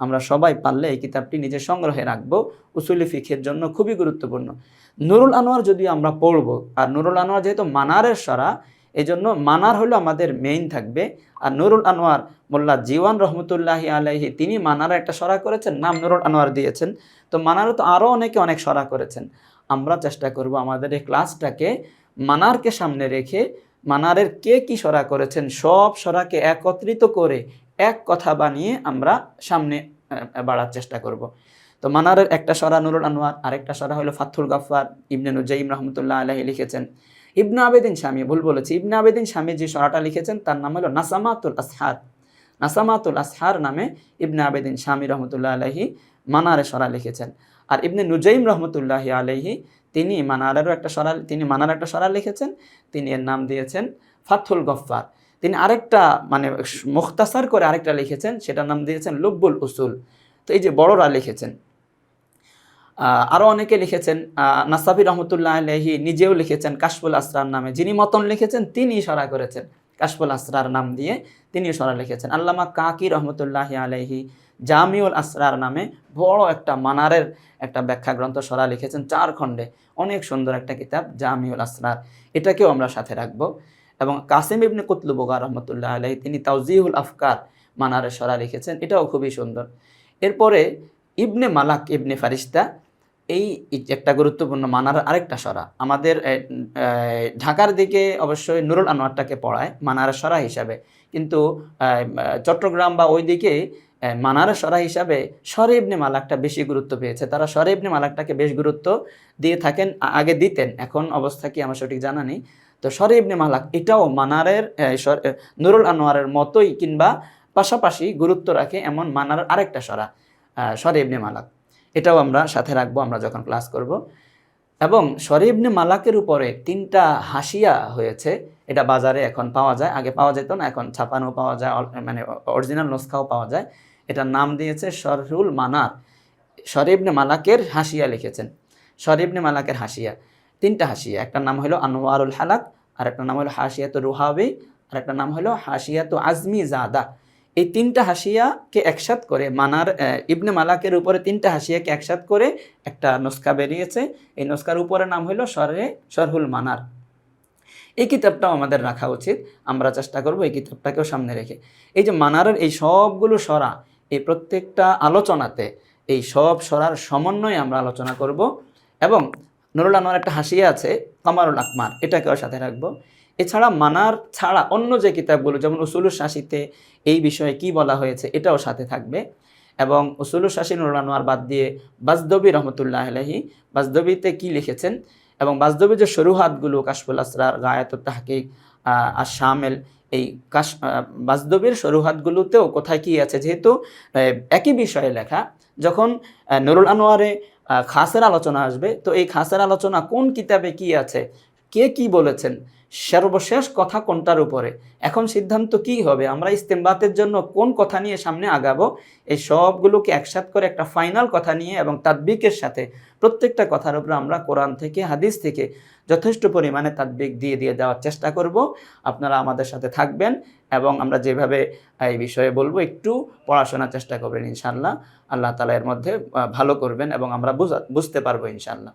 আমরা সবাই পারলে এই কিতাবটি নিজের সংগ্রহে রাখবো, উসুলি ফিকহের জন্য খুবই গুরুত্বপূর্ণ। নুরুল আনোয়ার যদিও আমরা পড়বো, আর নুরুল আনোয়ার যেহেতু মানারের সরা, এই জন্য মানার হলো আমাদের মেইন থাকবে। আর নুরুল আনোয়ার মোল্লা জীওয়ান রহমতুল্লাহি আলাইহি তিনি মানারের একটা সরা করেছেন, নাম নুরুল আনোয়ার দিয়েছেন। তো মানারও তো আরও অনেকে অনেক সরা করেছেন। আমরা চেষ্টা করব আমাদের এই ক্লাসটাকে মানারকে সামনে রেখে মানারের কে কি সরা করেছেন সব সরাকে একত্রিত করে এক কথা বানিয়ে আমরা সামনে বাড়ার চেষ্টা করব। তো মানারের একটা সরা নুরুল আনোয়ার, আরেকটা সরা হলো ফাথুল গাফফার, ইবনে নুজাইম রহমতুল্লাহ আলাইহি লিখেছেন। ইবনে আবেদিন শামী, ভুল বলেছি, ইবনে আবেদিন শামী যে সরাটা লিখেছেন তার নাম হলো নাসামাতুল আসহার। নাসামাতুল আসহার নামে ইবনে আবেদিন শামী রহমতুল্লাহ আলাইহি মানারের সরা লিখেছেন। আর ইবনে নুজাইম রহমতুল্লাহি আলাইহি তিনি মানারেরও একটা সরা, তিনি মানার একটা সরা লিখেছেন, তিনি এর নাম দিয়েছেন ফাথুল গফফার। তিনি আরেকটা মানে মুখতাসার করে আরেকটা লিখেছেন, সেটার নাম দিয়েছেন লুব্বুল উসুল। তো এই যে বড়রা লিখেছেন, আরও অনেকে লিখেছেন। নাসাফি রহমতুল্লাহ আলাইহি নিজেও লিখেছেন কাশফুল আসরার নামে, যিনি মতন লিখেছেন তিনি সরা করেছেন, কাশফুল আসরার নাম দিয়ে তিনি সরা লিখেছেন। আল্লামা কাকি রহমতুল্লাহ আলাইহি জামিউল আসরার নামে বড় একটা মানারের একটা ব্যাখ্যা গ্রন্থ সরা লিখেছেন 4 খণ্ডে, অনেক সুন্দর একটা কিতাব জামিউল আসরার, এটাকেও আমরা সাথে রাখবো। এবং কাসিম ইবনে কুতলুবগা রহমতুল্লাহ আলাইহি তিনি তাওজিহুল আফকার মানারের সরা লিখেছেন, এটাও খুবই সুন্দর। এরপরে ইবনে মালাক ইবনে ফারিস্তা, এই একটা গুরুত্বপূর্ণ মানার আরেকটা সরা। আমাদের ঢাকার দিকে অবশ্যই নুরুল আনোয়ারটাকে পড়ায় মানারের সরা হিসাবে, কিন্তু চট্টগ্রাম বা ওই দিকে মানারের সরা হিসাবে শরে ইবনে মালাকটা বেশি গুরুত্ব পেয়েছে। তারা শরে ইবনে মালাকটাকে বেশ গুরুত্ব দিয়ে থাকেন, আগে দিতেন, এখন অবস্থা কি আমার সঠিক জানা নেই। তো শরে ইবনে মালাক এটাও মানারের নুরুল আনোয়ারের মতোই কিংবা পাশাপাশি গুরুত্ব রাখে এমন মানারের আরেকটা সরা শরে ইবনে মালাক, এটাও আমরা সাথে রাখবো আমরা যখন ক্লাস করব। এবং শরে ইবনে মালাকের উপরে 3টা হাসিয়া হয়েছে, এটা বাজারে এখন পাওয়া যায়, আগে পাওয়া যেত না, এখন ছাপানো পাওয়া যায়, মানে অরিজিনাল নুসখাও পাওয়া যায়। এটার নাম দিয়েছে শরহুল মানার। শরে ইবনে মালাকের হাসিয়া লিখেছেন, শরে ইবনে মালাকের হাসিয়া 3টা হাসিয়া, একটার নাম হলো আনোয়ারুল হালাক, আর একটা নাম হলো হাসিয়াতু রুহাবি, আর একটা নাম হলো হাসিয়াতু আজমি জাদা। এই 3টা হাসিয়াকে একসাথ করে মানার ইবনে মালাকের উপরে 3টা হাসিয়াকে একসাথ করে একটা নুসখা বেরিয়েছে। এই নুসখার উপরে নাম হলো শরহুল মানার। এই কিতাবটাও আমাদের রাখা উচিত, আমরা চেষ্টা করব এই কিতাবটাকেও সামনে রেখে। এই যে মানারের এই সবগুলো সরা, এই প্রত্যেকটা আলোচনাতে এই সব সরার সমন্বয়ে আমরা আলোচনা করব। এবং নুরুল আনোয়ার একটা হাসিয়া আছে কামারুল আকমার, এটাকেও সাথে রাখবো। এছাড়া মানার ছাড়া অন্য যে কিতাবগুলো যেমন উসুলুস শাসিতে এই বিষয়ে কি বলা হয়েছে এটাও সাথে থাকবে। এবং উসুলুস শাসি নুরুল আনোয়ার বাদ দিয়ে বাজদবি রহমতুল্লাহ আলাইহি বাজদবিতে কি লিখেছেন, এবং বাজদবির যে শরুহাতগুলো কাশফুল আসরার, গায়াতুত তাহকিক আর শামেল, এই বাজদবির শরুহাতগুলোতেও কোথায় কি আছে, যেহেতু একই বিষয়ে লেখা, যখন নুরুল আনোয়ারে খাসের আলোচনা আসবে, তো এই খাসের আলোচনা কোন কিতাবে কি আছে, কে কি বলেছেন, সর্বশেষ কথা কোনটার উপরে, এখন সিদ্ধান্ত কি হবে, আমরা ইস্তেমবাতের জন্য কোন কথা নিয়ে সামনে আগাবো, এই সবগুলোকে একসাথে করে একটা ফাইনাল কথা নিয়ে এবং তাদবিকের সাথে প্রত্যেকটা কথার উপরে আমরা কোরআন থেকে হাদিস থেকে যথেষ্ট পরিমাণে তাদবিক দিয়ে দেওয়ার চেষ্টা করব। আপনারা আমাদের সাথে থাকবেন এবং আমরা যেভাবে এই বিষয়ে বলবো একটু পড়াশোনার চেষ্টা করবেন ইনশাআল্লাহ। আল্লাহ তাআলা এর মধ্যে ভালো করবেন এবং আমরা বুঝতে পারবো ইনশাআল্লাহ।